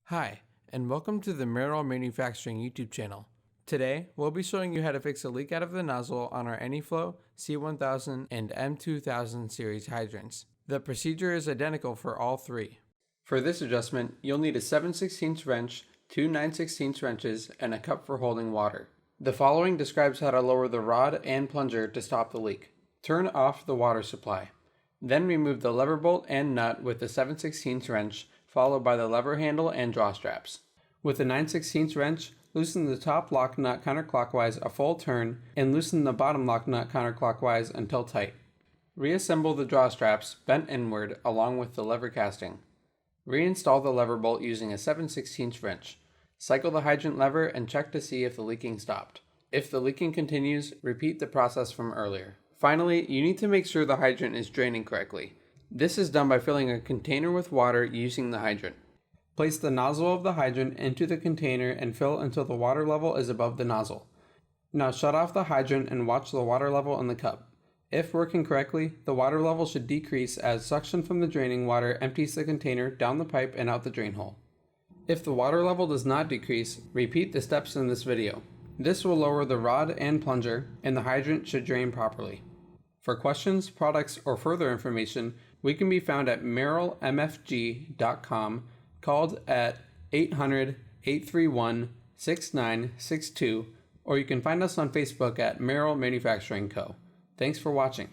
Hi, and welcome to the Merrill Manufacturing YouTube channel. Today, we'll be showing you how to fix a leak out of the nozzle on our Any Flow, C-1000, and M-2000 series hydrants. The procedure is identical for all three. For this adjustment, you'll need a 7/16 wrench, two 9/16 wrenches, and a cup for holding water. The following describes how to lower the rod and plunger to stop the leak. Turn off the water supply. Then remove the lever bolt and nut with the 7/16 wrench, followed by the lever handle and draw straps. With the 9/16 wrench, loosen the top lock nut counterclockwise a full turn and loosen the bottom lock nut counterclockwise until tight. Reassemble the draw straps bent inward along with the lever casting. Reinstall the lever bolt using a 7/16 wrench. Cycle the hydrant lever and check to see if the leaking stopped. If the leaking continues, repeat the process from earlier. Finally, you need to make sure the hydrant is draining correctly. This is done by filling a container with water using the hydrant. Place the nozzle of the hydrant into the container and fill until the water level is above the nozzle. Now shut off the hydrant and watch the water level in the cup. If working correctly, the water level should decrease as suction from the draining water empties the container down the pipe and out the drain hole. If the water level does not decrease, repeat the steps in this video. This will lower the rod and plunger, and the hydrant should drain properly. For questions, products, or further information, we can be found at merrillmfg.com, called at 800-831-6962, or you can find us on Facebook at Merrill Manufacturing Co. Thanks for watching.